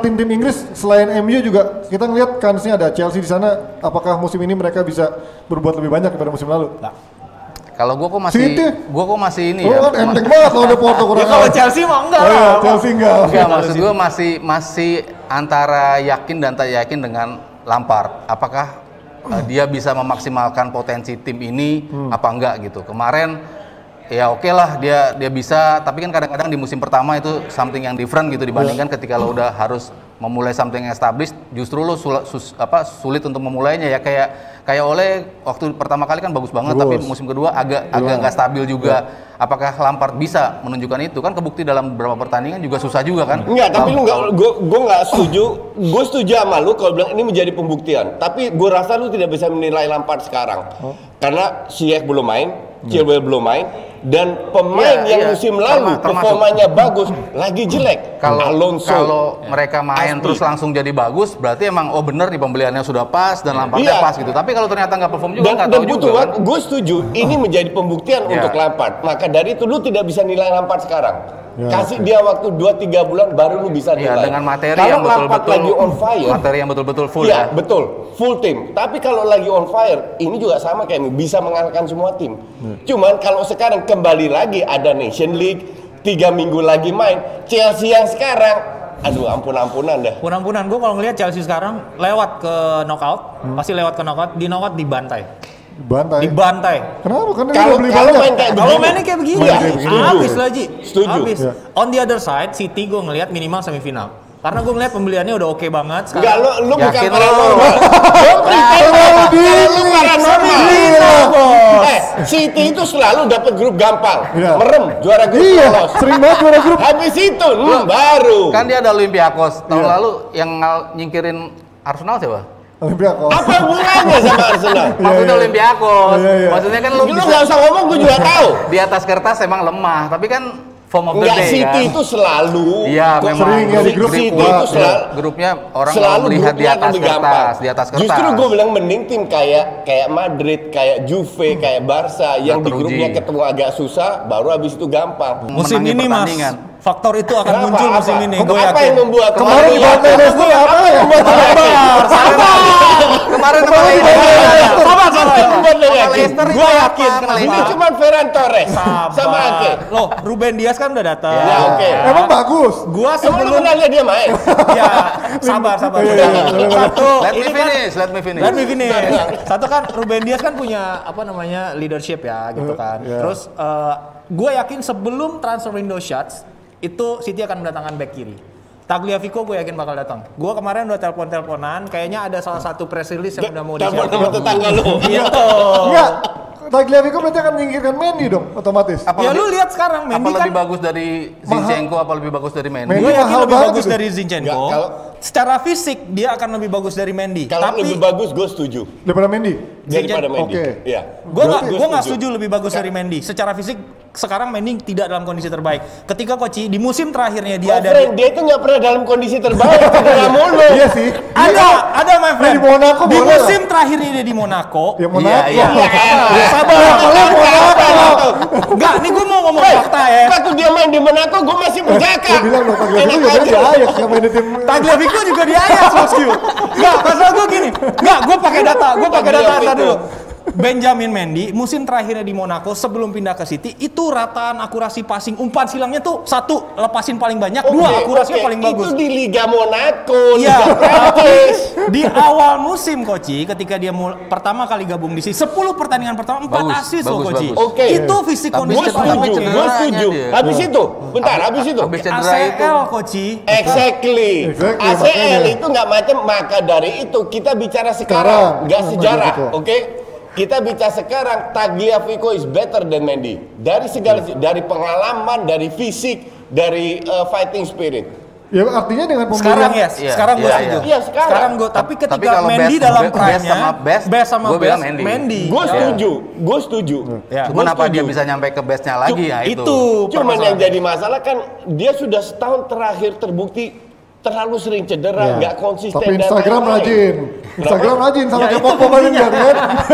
tim-tim Inggris selain MU juga kita ngelihat kansnya ada Chelsea di sana. Apakah musim ini mereka bisa berbuat lebih banyak daripada musim lalu? Nah. Kalau gue kok masih ini ya. Kan enteng banget kalau ada Porto kurang. Kalau Chelsea mah enggak. Chelsea enggak. Maksud gue masih antara yakin dan tak yakin dengan Lampard. Apakah dia bisa memaksimalkan potensi tim ini apa enggak gitu. Kemarin ya oke lah dia bisa, tapi kan kadang-kadang di musim pertama itu something yang different gitu dibandingkan ketika lo udah harus memulai something established, justru lo sulit untuk memulainya ya, kayak Ole waktu pertama kali kan bagus banget, tapi musim kedua agak nggak stabil juga. Apakah Lampard bisa menunjukkan itu? Kan kebukti dalam beberapa pertandingan juga susah juga kan? Enggak, tapi gue nggak setuju. Gue setuju sama lu kalau bilang ini menjadi pembuktian. Tapi gue rasa lu tidak bisa menilai Lampard sekarang, karena Ziyech belum main, Chilwell belum main, dan pemain yang musim lalu performanya bagus lagi jelek. Kalau mereka main terus langsung jadi bagus, berarti emang bener nih pembeliannya sudah pas dan Lampardnya pas gitu. Tapi kalau ternyata nggak perform juga nggak tahu juga kan? Gue setuju, ini menjadi pembuktian untuk Lampard. Maka dari itu lu tidak bisa nilai Lampard sekarang. Kasih dia waktu 2-3 bulan baru lu bisa nilai. Dengan materi kalau yang betul-betul lagi on fire, materi yang betul-betul full ya. Betul, full tim. Tapi kalau lagi on fire, ini juga sama kayak bisa mengalahkan semua tim. Cuman kalau sekarang kembali lagi ada Nation League, 3 minggu lagi main, Chelsea yang sekarang, aduh ampun-ampunan dah. Ampun-ampunan, gue kalau ngelihat Chelsea sekarang lewat ke knockout, pasti lewat ke knockout, di knockout dibantai. Kenapa? Karena kalau main kayak begini. Kalau mainnya kayak begini, habis lah Ji. Setuju. Habis. On the other side, City gue ngelihat minimal semifinal. Karena gue ngeliat pembeliannya udah oke banget. Enggak, lu bukan Yakin paranormal. Lu paranormal. City itu selalu dapat grup gampang. Merem, juara grup lolos. Sering banget juara grup. Habis itu, baru. Kan dia ada Olympiakos. Tahun lalu yang nyingkirin Arsenal siapa? Olympiakos. Apa hubungannya sama Arsenal? Maksudnya Olympiakos. Maksudnya kan lu nggak usah ngomong, gue juga tahu. Di atas kertas emang lemah, tapi kan form of the day City kan. itu selalu. Iya, memang. Sering ya di grup City itu selalu. Grupnya orang Selalu melihat di atas kertas, di atas kertas. Justru gue bilang mending tim kayak Madrid, kayak Juve, kayak Barca yang di grupnya ketemu agak susah, baru habis itu gampang. Musim ini Mas, faktor itu akan muncul musim ini. Gue apa yakin. yang membuat Kemarin di Barcelona apa ya? Kemarin Gue yakin. Ini cuma Ferran Torres sama Ake. Loh, Ruben Dias kan udah datang. Ya, oke. Emang bagus. Gua Emang lu sebelum pernah lihat dia main? ya sabar. Satu, Let ini me finish. Satu kan Ruben Dias kan punya leadership ya gitu kan. Terus gue yakin sebelum transfer window shuts itu City akan mendatangkan back kiri. Tagliafico gue yakin bakal datang. Gue kemarin udah teleponan, kayaknya ada salah satu press release yang udah mau Telepon sama tetangga lu. Gitu. Enggak. Tagliafico berarti akan menyingkirkan Mendy dong otomatis. Lu lihat sekarang Mendy apa kan lebih bagus dari Zinchenko, apa lebih bagus dari Mendy? Mendy gue yakin mahal lebih banget bagus itu. dari Zinchenko. Enggak, Secara fisik dia akan lebih bagus dari Mendy. Kalau lebih bagus, gue setuju. Daripada Mendy. Daripada Mendy. Oke. Iya. Gue nggak setuju lebih bagus dari Mendy. Secara fisik sekarang Mendy tidak dalam kondisi terbaik. Ketika Koci di musim terakhirnya dia dia itu nggak pernah dalam kondisi terbaik. Cedera mulu. Iya sih. Ada my friend. Di Monaco di boleh musim terakhirnya dia di Monaco. Ya Monaco. Iya. Sabar. Enggak, nih gue mau ngomong fakta ya. Waktu dia main di Monaco, gue masih berjaka. Gue bilang dong Tagliafico juga di Ajax yang main di tim. Tagliafico juga di Ajax bosku. Enggak, masalah gue gini. Enggak, gue pakai data dulu. Benjamin Mendy musim terakhirnya di Monaco sebelum pindah ke City itu rataan akurasi passing umpan silangnya tuh 1 lepasin paling banyak, 2 akurasinya paling bagus. Itu di Liga Monaco, Iya. Liga Prancis. Di awal musim Koci ketika dia pertama kali gabung di sini 10 pertandingan pertama 4 assist loh Koci. Oke. Itu fisik Gue kondisi paling setuju. oke. Habis itu, habis itu. Habis cedera itu. ACL Koci. Exactly. ACL itu nggak macam, maka dari itu kita bicara sekarang, nggak sejarah, oke? Kita bicara sekarang, Tagliafico is better than Mendy. Dari segala, dari pengalaman, dari fisik, dari fighting spirit. Ya artinya dengan pembelian Sekarang gue setuju. Iya, sekarang gue. Tapi ketika kalau Mendy dalam prime-nya, best sama gue bilang Mendy. Gue setuju. Cuman apa dia bisa nyampe ke bestnya lagi ya itu. Cuman yang jadi masalah kan dia sudah setahun terakhir terbukti terlalu sering cedera, nggak konsisten. Tapi Instagram rajin sama kayak Popo kan.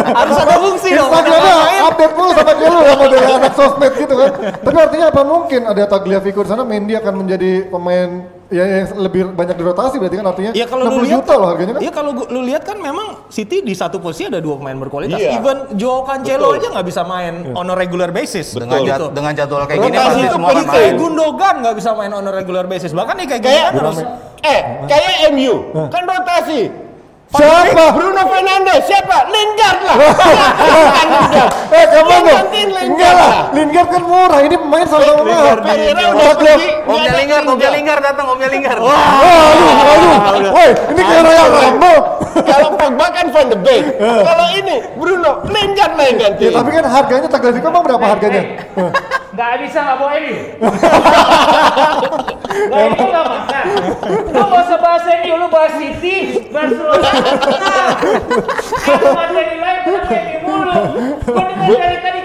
Harus ada fungsi dong. Instagramnya update mulu sama kayak lu model anak sosmed gitu kan. Tapi artinya apa mungkin ada Tagliafico di sana, Mendy akan menjadi pemain Ya yang lebih banyak dirotasi berarti kan artinya Ya kalau 60 juta loh harganya kan? Iya kalau lu lihat kan memang City di satu posisi ada 2 pemain berkualitas. Iya. Even Joao Cancelo aja nggak bisa main on a regular basis. Dengan jadwal kayak gini Rotasi pasti itu semua akan penting. main. Gundogan nggak bisa main on a regular basis. Bahkan nih kayak gini Kayak kan harus kayak MU kan rotasi. Siapa? Bruno Fernandes, siapa? Lingard lah. Kamu tuh? Gantiin Lingard Enggak lah, lah. Lingard kan murah, ini pemain sama-sama mahal. Pereira udah pergi. Omnya Lingard datang, Omnya Lingard. Woi, ini kayak Royal Rumble. Kalau Pogba kan Van de Beek. Kalau ini Bruno Lingard lah yang ganti. Ya tapi kan harganya Tagliafico emang berapa harganya? Nggak bisa nggak bawa MU. Nggak itu nggak makan. Lu nggak usah bahas MU, lu bahas City, Barcelona. Aku materi lain sama MU mulu. Gua dengar dari tadi.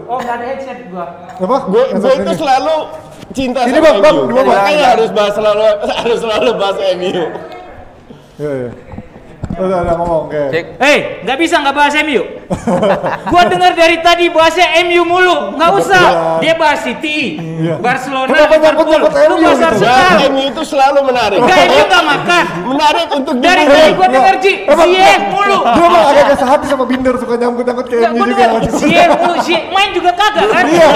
Oh nggak ada headset gua. Apa? Gue itu selalu cinta Ini, sama Bang, MU. dua, Bang. Makanya harus selalu bahas MU. Iya. Udah ngomong, oke. Hei, nggak bisa nggak bahas MU. Gua dengar dari tadi bahasnya MU mulu. Nggak usah. Dia bahas City, Barcelona, Kenapa Liverpool. nyangkut-nyangkut Lu MU bahas gitu? Arsenal. MU itu selalu menarik. Nggak MU nggak makan. Menarik untuk Dari dibahas. tadi gua denger Ziyech mulu. Dia mah agak sehati sama Binder, suka nyangkut-nyangkut kayak Nggak, MU gua juga. denger Ziyech mulu. Ziyech main juga kagak kan? Iya,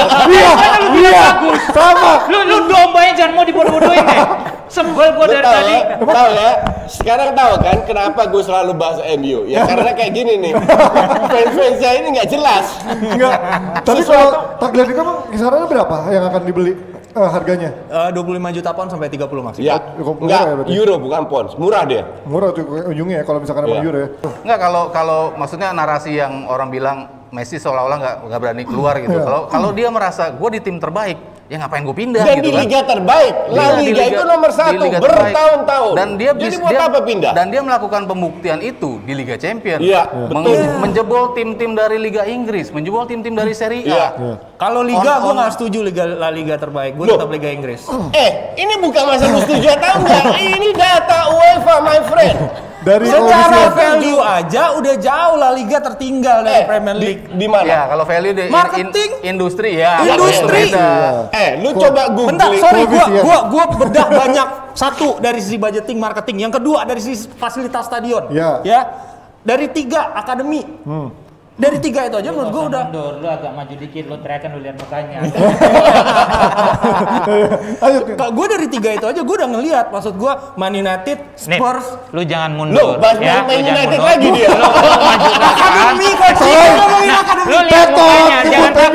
Mana lu bilang bagus? sama. Lu dombanya jangan mau dibodoh-bodohin deh. Sebel gua dari tadi. Tahu ya? Sekarang tahu kan kenapa gue selalu bahas MU? Ya karena kayak gini nih. Fans-fansnya ini nggak jelas. Enggak. Tapi kalau Tagliafico emang kisarannya berapa yang akan dibeli harganya? 25 juta pound sampai 30 maksimal. Ya, Cukup murah enggak ya berarti? euro bukan pounds, murah dia. Murah tuh ujungnya ya kalau misalkan emang Iya. euro ya. Enggak, kalau maksudnya narasi yang orang bilang Messi seolah-olah nggak berani keluar gitu. Kalau dia merasa gue di tim terbaik, ya ngapain gue pindah Dan gitu di kan? liga terbaik, La Di Liga itu nomor di 1 liga terbaik. bertahun-tahun. Dan dia jadi buat apa pindah? Dan dia melakukan pembuktian itu di Liga Champions. Iya, betul. Menjebol tim-tim dari Liga Inggris, menjebol tim-tim dari Serie A. Iya. Kalau Liga gue On- nggak setuju La Liga terbaik. Gue Loh. tetap Liga Inggris. Ini bukan masalah setuju atau enggak. Ini data UEFA, my friend. Dari Secara koefisien. value aja udah jauh La Liga tertinggal dari Premier League. Di mana? Ya, kalau value di Marketing. industri ya. Industri. beda. Lu coba Bentar, googling. sorry, koefisien. gua bedah banyak. Satu dari sisi budgeting marketing, yang kedua dari sisi fasilitas stadion. Ya. Dari 3 akademi. Dari 3 itu aja menurut gua udah. Mundur, lu agak maju dikit, lu teriakan lu lihat mukanya. Ayo. Gue dari 3 itu aja gue udah ngelihat. Maksud gue Man United, Nih, Spurs, lu jangan mundur. Lu bahas ya, Man lu jangan United mundur. lagi dia. akademi coach. Ngomongin akademi. Lu lihat mukanya, jangan Petot,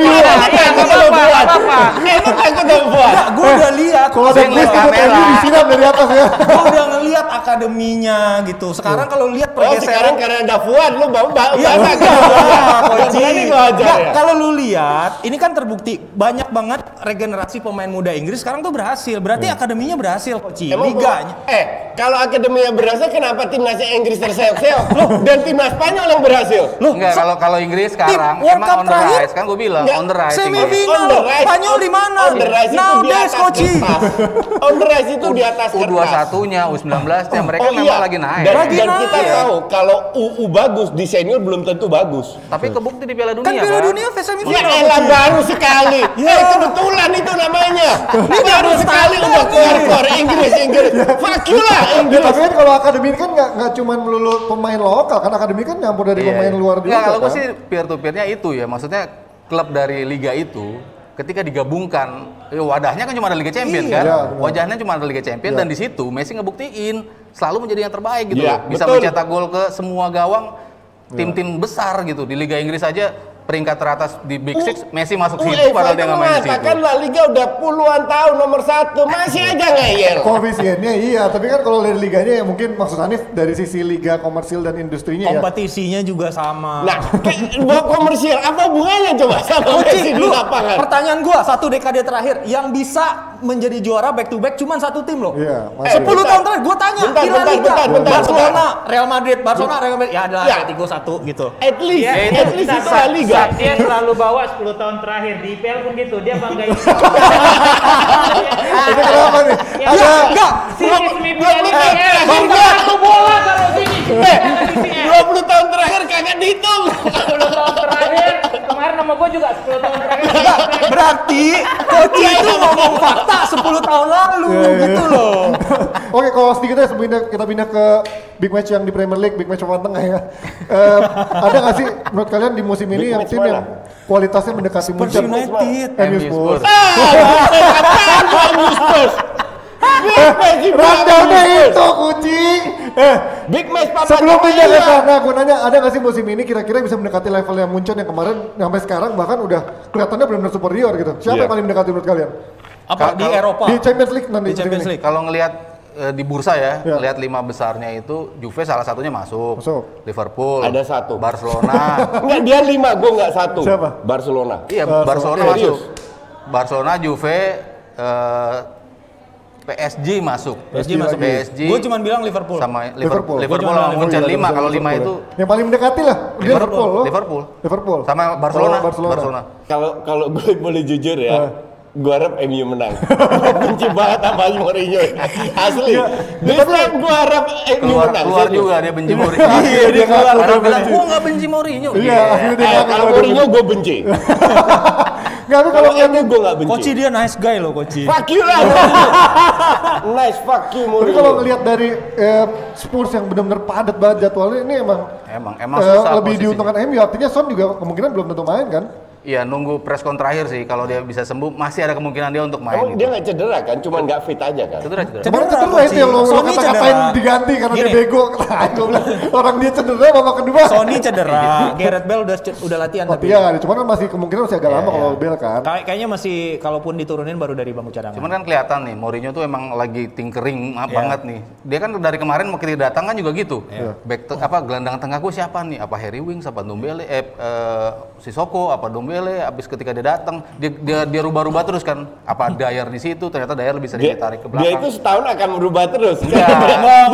apa-apa. Apa-apa. Itu takut sama Fuad. Gue udah lihat. Kalau ada Sing lihat list ikut kamera. MU disiram dari atas ya. Gue udah ngelihat akademinya gitu. Sekarang kalau lihat Oh sekarang pergeseran. karena ada Fuad, lu bawa Iya, banyak. Coach. Berani gua ajar Nggak, ya. kalau lu lihat, ini kan terbukti banyak banget regenerasi pemain muda Inggris sekarang tuh berhasil. Berarti akademinya berhasil, Coach. Emang Liganya. kalau akademinya berhasil, kenapa timnasnya Inggris terseok-seok? Dan timnas Spanyol yang berhasil? Enggak, kalau Inggris sekarang World emang Cup on the terakhir. rise kan gue bilang Nggak, on the rise Inggris. Semifinal. On the rise. Spanyol di mana? On the rise itu di Nowadays, atas Coach. kertas. On the rise itu di atas kertas. U21-nya, U19-nya mereka memang lagi naik. Dan, Lagi dan naik. kita tahu kalau U bagus di senior belum tentu bagus. Tapi kebukti di Piala Dunia Kan Piala Dunia semifinal. Ya elah baru sekali. Ya. Kebetulan itu namanya. Baru sekali udah keluar Inggris. Fuck you lah Ya, Inggris. tapi kan kalau akademi kan nggak cuma melulu pemain lokal, kan akademi kan nyampur dari pemain luar juga. Enggak, kalau gue kan? sih peer to peer-nya itu ya, maksudnya klub dari liga itu ketika digabungkan, wadahnya kan cuma ada Liga Champions kan, Iya, benar. wajahnya cuma ada Liga Champions Iya. dan di situ Messi ngebuktiin selalu menjadi yang terbaik gitu, Iya, loh. Bisa betul. mencetak gol ke semua gawang tim-tim besar gitu di Liga Inggris aja. Peringkat teratas di Big Six, Messi masuk situ UEFA padahal itu dia nggak main di situ. mengatakan La Liga udah puluhan tahun nomor 1 masih aja ngeyel. Koefisiennya iya, tapi kan kalau dari liganya ya mungkin maksud Hanif dari sisi liga komersil dan industrinya ya. Kompetisinya juga sama. Nah, bawa komersial apa hubungannya coba sama Coach, Messi di lu lapangan? pertanyaan gua 1 dekade terakhir yang bisa menjadi juara back to back cuma 1 tim loh. Iya, 10 bentar. tahun terakhir gua tanya Bentar, di La Liga. bentar. Barcelona, Real Madrid, Real Madrid ya adalah Ya. Atletico 1 gitu. At least, Dia- at least itu La Liga. Dia selalu bawa 10 tahun terakhir di IPL pun gitu, dia banggain. Ini kenapa nih? Ya, Ada enggak. Sini semifinal IPL. Bangga. Satu bola kalau sini. 20 tahun terakhir kagak dihitung. 10 tahun terakhir, kemarin pacaran sama gue juga 10 tahun terakhir. Berarti coach itu ngomong fakta 10 tahun lalu gitu loh. Oke, kalau sedikit aja sebelum kita pindah ke big match yang di Premier League, big match papan tengah ya. Ada nggak sih menurut kalian di musim ini yang tim yang kualitasnya mendekati Munchen? MU Spurs. Apaan MU Spurs? Rundownnya itu kucing. Big match papan Sebelum tengah, pindah ke iya. sana, aku nanya ada nggak sih musim ini kira-kira bisa mendekati level yang Munchen yang kemarin sampai sekarang bahkan udah kelihatannya benar-benar superior gitu. Siapa yang paling mendekati menurut kalian? Apa di Eropa? Di Champions League nanti. Di Champions musim ini. League. Kalau ngelihat di bursa ya, Ya. lihat 5 besarnya itu Juve salah satunya masuk. Liverpool. Ada satu. Barcelona. Enggak, dia 5, gue enggak 1. Siapa? Barcelona. Iya, Barcelona serius. masuk. Barcelona, Juve, PSG masuk. PSG masuk. PSG. Gue cuma bilang Liverpool. Sama Liverpool. Liverpool Gua cuma sama bilang Munchen 5. Liverpool. Kalau 5 itu Yang paling mendekati lah Liverpool loh. Liverpool. Sama Barcelona. Oh, Barcelona. Kalau gue boleh jujur ya, gue harap MU menang. Gue benci banget sama Mourinho. Asli. This time gue harap MU menang. Keluar serius. juga dia benci Mourinho. Iya, dia keluar. Orang bilang, gua nggak benci Mourinho. Iya, akhirnya dia ngaku Kalau dia Mourinho gue benci. Nggak, tapi Kalau kalau MU gue nggak benci. Coach dia nice guy loh coach. Fuck you lah. Nice, fuck you tapi Mourinho. kalau ngelihat dari Spurs yang benar-benar padat banget jadwalnya ini Emang susah lebih posisinya. diuntungkan MU, artinya Son juga kemungkinan belum tentu main kan? Iya, nunggu preskon terakhir sih. Kalau dia bisa sembuh, masih ada kemungkinan dia untuk main. Emang gitu. dia nggak cedera kan? Cuman nggak fit aja kan? Cedera. Kemarin cedera itu yang lo Sony kata-katain cedera. diganti karena dia Gini. bego. Gue bilang orang dia cedera babak kedua. Sony cedera, Gareth Bale udah latihan Oh tapi. iya, cuman kan masih kemungkinan masih agak lama kalau Bale kan. Kayaknya masih kalaupun diturunin baru dari bangku cadangan. Cuman kan kelihatan nih, Mourinho tuh emang lagi tinkering banget nih. Dia kan dari kemarin mau kita datang kan juga gitu. Gelandang tengahku siapa nih? Apa Harry Winks, apa Ndombele, Sissoko, apa Ndombele? Abis ketika dia datang, dia rubah-rubah terus kan. Apa Dyer di situ? Ternyata Dyer bisa ditarik ke belakang. Dia itu setahun akan berubah terus. Enggak.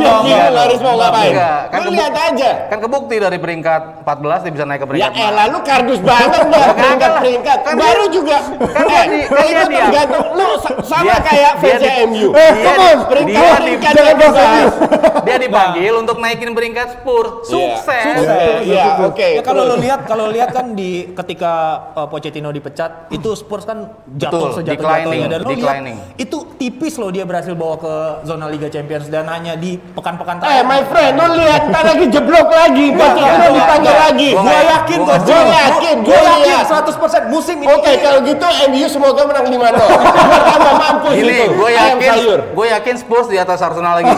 Dia bingung harus mau ngapain. Enggak, kan Lu lihat aja. Kan kebukti dari peringkat 14 dia bisa naik ke Ya peringkat elah lu kardus banget dah peringkat. Kan Baru juga. kan dia di- kan itu dia diam. tergantung lu sama Dia- kayak dia fans di- MU. Come on, Peringkat jangan yang bahas dibahas. Dia dipanggil untuk naikin peringkat Spurs. Sukses. Iya, oke. Ya kalau terus. lo lihat kan di ketika Pochettino dipecat itu Spurs kan jatuh Betul, sejatuh-jatuhnya dan lo lihat declining. itu tipis loh dia berhasil bawa ke zona Liga Champions dan hanya di pekan-pekan My friend, lu lihat ntar lagi jeblok lagi, Pochettino dipanggil lagi. Gua yakin Gua coach. Gua yakin, Gua gua yakin lihat. 100% musim ini. Oke, kalau gitu MU semoga menang 5-0. Biar tambah mampus Ini itu. gue Ayam yakin, sayur. gue yakin Spurs di atas Arsenal lagi.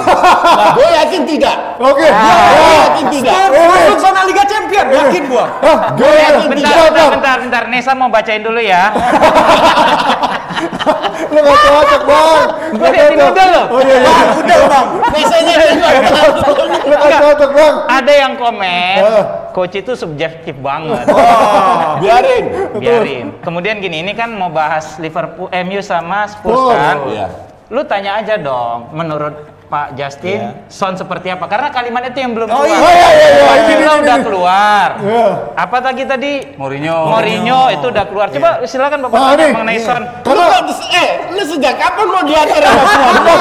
Gue yakin tidak. Oke. Gue yakin tidak. Masuk zona Liga Champions yakin gua. Gue yakin tidak. Bentar. Nesa mau bacain dulu ya. Lu nggak cocok bang. Gue liatin udah loh. Oh iya, iya. Udah bang. Biasanya Lu nggak cocok bang. Ada yang komen, coach itu subjektif banget. biarin. Kemudian gini, ini kan mau bahas Liverpool, MU sama Spurs Oh, kan. iya. Lu tanya aja dong, menurut Pak Justin, Son seperti apa? Karena kalimat itu yang belum keluar. iya. Udah keluar. Iya. Apa tadi? Mourinho. Itu udah keluar. Coba silakan Bapak Ah, tanya nih. mengenai Son. Lu sejak kapan mau diatur sama semua?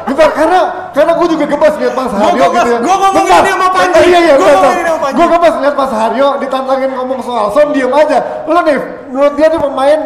Bentar, karena gue juga gemas lihat Mas Haryo gitu ya. Gua ngomongin Bentar. ini sama Panji. Iya, Gua bentar. ngomongin ini sama Panji. Gue gemas lihat Mas Haryo ditantangin ngomong soal Son, diem aja. Lu nih, menurut dia pemain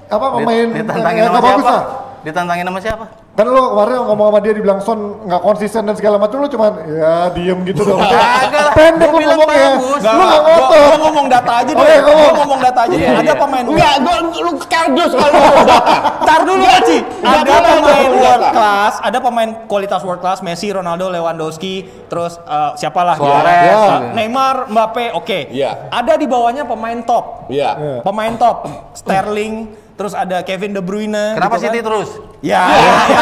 Ditantangin nggak sama bagus siapa? lah. Ditantangin sama siapa? Kan lu kemarin ngomong sama dia dibilang Son nggak konsisten dan segala macam, lu cuman ya diem gitu dong. Kagak lah, Pendek gua lu bilang ngomongnya. bagus. Lu nggak Gua ngotot. ngomong data aja deh. Oke, ngomong. Gua ngomong data aja deh. Iya, Ada iya. pemain Enggak, lu kardus kalau ngomong data. Ntar dulu Ci. Ada Udah, pemain udah. world class, ada pemain kualitas world class, Messi, Ronaldo, Lewandowski, terus siapalah? Suarez. Ya. Neymar, Mbappe, oke. Iya. Ada di bawahnya pemain top. Iya. Pemain top, Sterling, terus ada Kevin De Bruyne. Kenapa gitu kan. City terus? Ya,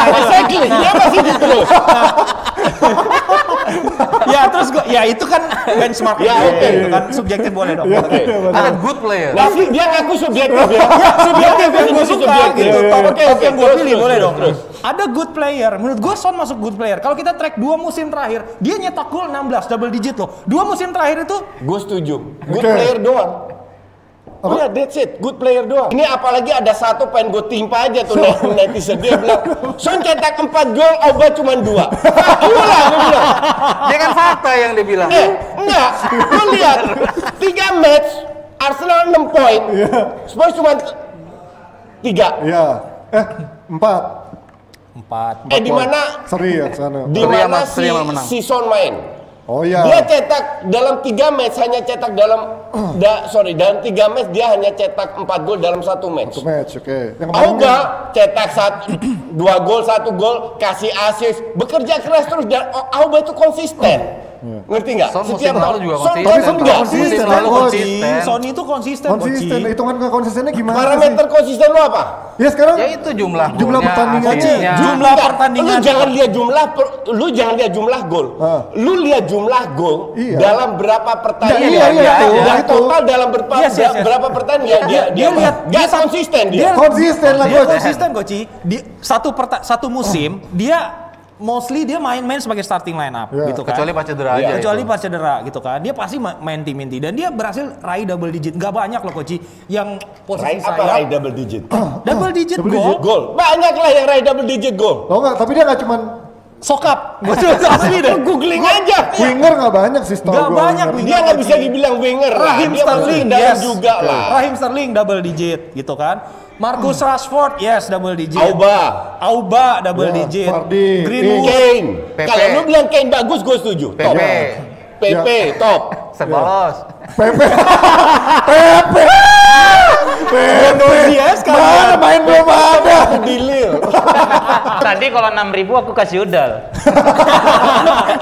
Exactly, dia masih di terus. ya terus gua, ya itu kan benchmark. Ya, gitu, oke. gitu kan subjektif boleh dong. Oke. Ada good player. Tapi dia ngaku subjektif ya. Subjektif yang gue suka Subjektif. gitu. Oke, Top oke, yang gue terus, pilih terus, boleh terus, dong. terus. Ada good player. Menurut gue Son masuk good player. Kalau kita track 2 musim terakhir, dia nyetak gol 16 double digit loh. 2 musim terakhir itu Gue setuju. Good player doang. Iya, that's it. Good player doang. Ini apalagi ada satu pengen gue timpa aja tuh netizen. Dia bilang, Son cetak 4 gol, Auba cuma 2. Itulah, dia bilang. Dia kan fakta yang dibilang. Enggak. Lu lihat, 3 match, Arsenal 6 poin, Spurs cuma 3. Iya. 4. Di mana? Seri ya sana. Di mana si Son main? Oh iya. Dia cetak dalam 3 match hanya cetak dalam dalam 3 match dia hanya cetak 4 gol dalam 1 match. 1 match, oke. Auba cetak 2 gol, 1 gol, kasih assist, bekerja keras terus dan Auba itu konsisten. Ngerti nggak? Son musim lalu juga konsisten. Musim lalu konsisten. Son itu konsisten. Konsisten. Hitungan konsistennya gimana? Parameter konsisten lu apa? Ya sekarang Ya itu jumlah pertandingannya. Jumlah pertandingan. Lu jangan lihat jumlah gol. Lu lihat jumlah gol Iya. dalam berapa pertandingan. Iya, Dan itu. total dalam berapa pertandingan dia lihat nggak konsisten dia. Konsisten lah Dia coach. konsisten Goci. Di satu musim dia mostly dia main sebagai starting line up gitu kan. Kecuali pas cedera aja. Kecuali pas cedera gitu kan. Dia pasti main tim inti dan dia berhasil raih double digit. Gak banyak loh Koci yang posisi Raih double digit? double digit Gol. Banyak lah yang raih double digit gol. Tahu nggak? Tapi dia nggak cuman sokap. Betul asli deh. Googling aja. winger nggak banyak sih setahu Nggak gua. banyak Winger. Dia nggak bisa dibilang winger lah. Raheem Dia masuk Sterling ke dalam yes. juga lah. Raheem Sterling double digit gitu kan. Marcus Rashford yes double digit. Auba double digit. Vardy, Greenwood. Kane. Pepe. Kalau lu bilang Kane bagus, gue setuju. Top. Pepe top. Sebalos. Pepe. Mana main belum ada. Dilil. Tadi kalau 6.000 aku kasih udal.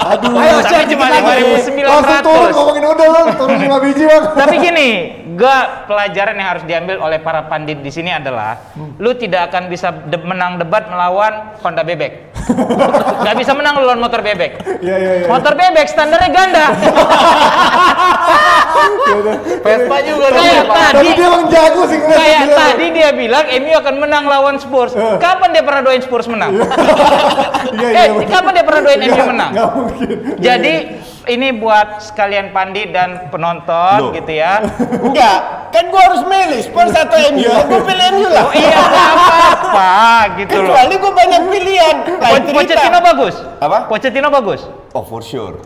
Aduh. Ayo, Tapi cuma Langsung turun 5.900. ngomongin udah lu, turun 5 biji bang. Tapi gini, pelajaran yang harus diambil oleh para pandit di sini adalah lu tidak akan bisa menang debat melawan Honda bebek. Gak bisa menang lu lawan motor bebek. Iya. Motor bebek standarnya ganda. Vespa juga Kayak Tapi dia emang jago sih. Kayak tadi dia bilang MU akan menang lawan Spurs. Kapan dia pernah doain Spurs menang? Kapan dia pernah doain MU menang? Nggak mungkin. Jadi ini buat sekalian pandit dan penonton gitu ya. Enggak, kan gua harus milih Spurs atau MU. Gua pilih MU lah. Oh iya nggak apa-apa gitu loh. Kecuali gua banyak pilihan. Pochettino bagus. Apa? Pochettino bagus. Oh for sure.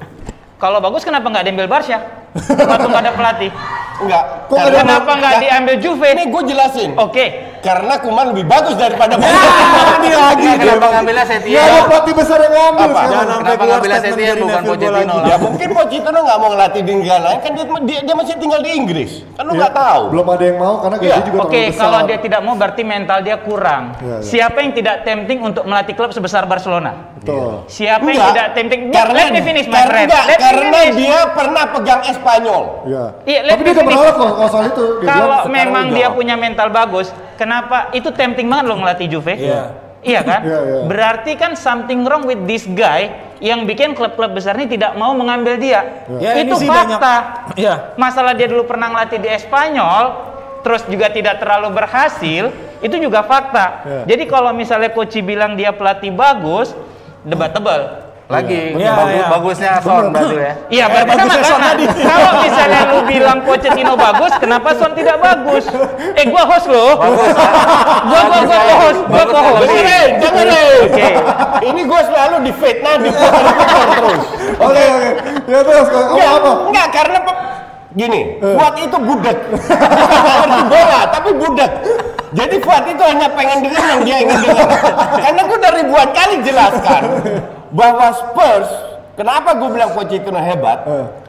Kalau bagus kenapa nggak diambil Barca? Waktu nggak ada pelatih. Enggak. Kenapa nggak diambil Juve? Ini gua jelasin. Oke. Karena Kuman lebih bagus daripada Ini lagi. Kenapa ngambilnya Ya Setien? ada pelatih besar yang ngambil Apa? sekarang. Kenapa ngambilnya Setien bukan Pochettino? Ya mungkin Pochettino nggak mau ngelatih di negara lain kan dia masih tinggal di Inggris. Kan lu nggak tahu. Belum ada yang mau karena gaji Iya. juga terlalu Oke, besar. kalau dia tidak mau berarti mental dia kurang. Iya. Siapa yang tidak tempting untuk melatih klub sebesar Barcelona? Betul. Siapa yang Enggak. tidak tempting? Karena Let me finish my friend. enggak, Let me karena finish. dia pernah pegang Espanyol. Iya. Iya, Tapi dia udah menolak loh kalau soal itu. Dia bilang, Kalau sekarang memang udah. dia punya mental bagus, kenapa itu tempting banget loh ngelatih Juve? Iya kan? Iya. Berarti kan something wrong with this guy yang bikin klub-klub besar ini tidak mau mengambil dia. Ya, ini Itu sih fakta. Iya. Masalah dia dulu pernah ngelatih di Espanyol, terus juga tidak terlalu berhasil, itu juga fakta. Jadi kalau misalnya coach bilang dia pelatih bagus, debatable. Lagi Iya. bagusnya Son baju ya. Iya, berarti sama kan? Kalau misalnya lu bilang Pochettino bagus, kenapa Son tidak bagus? Gua host loh. Gua host. Dengerin. Oke. Ini gue selalu difitnah, diputar terus. Oke. Ya terus apa? Enggak, karena gini, Fuad itu budak. Bukan ngerti bola, tapi budak. Jadi Fuad itu hanya pengen dengar yang dia ingin dengar. Karena gue udah ribuan kali jelaskan bahwa Spurs, kenapa gue bilang Pochettino hebat?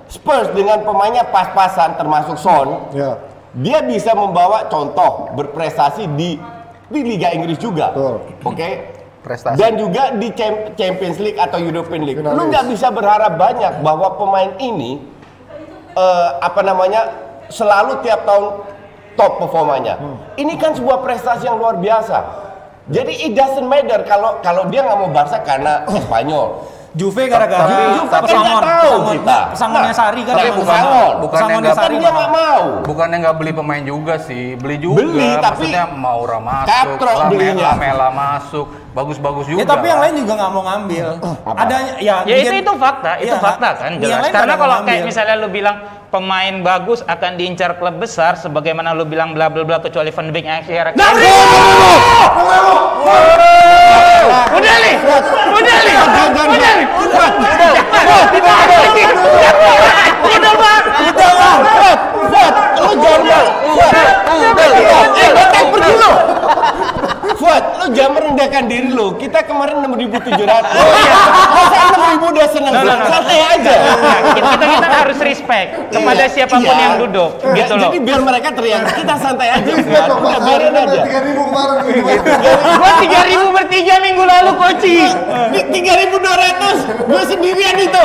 Spurs dengan pemainnya pas-pasan termasuk Son, Ya. dia bisa membawa contoh berprestasi di Liga Inggris juga. Betul. Oke? Prestasi. Dan juga di Champions League atau European League. Finalis. Lu nggak bisa berharap banyak bahwa pemain ini selalu tiap tahun top performanya. Ini kan sebuah prestasi yang luar biasa. Jadi it doesn't matter kalau dia nggak mau Barca karena Spanyol. Juve gara-gara Juve kan nggak tahu kita. pesangonnya Sari kan. Tapi Nah, bukan yang pesangonnya nggak Sari Dia nggak mau. bukannya nggak beli pemain juga sih, beli juga. Beli, tapi maksudnya Maura masuk, katrok belinya. Lamela masuk, bagus-bagus juga. Ya tapi yang lain juga nggak mau ngambil. Ada ya. Ya itu fakta, itu Iya. fakta kan Yang jelas. lain Karena pada kalau ngambil. kayak misalnya lu bilang pemain bagus akan diincar klub besar, sebagaimana lu bilang bla bla bla kecuali Van de Beek yang akhirnya. Udah nih. Lu jangan kemarin 6.700. Masa 6.000 udah seneng? Santai aja. Kita harus respect kepada siapapun yang duduk, gitu loh. Jadi biar mereka teriak, kita santai aja. Udah biarin aja. 3.000 kemarin. Gua 3.000 bertiga minggu lalu, Koci. 3.200, gue sendirian itu.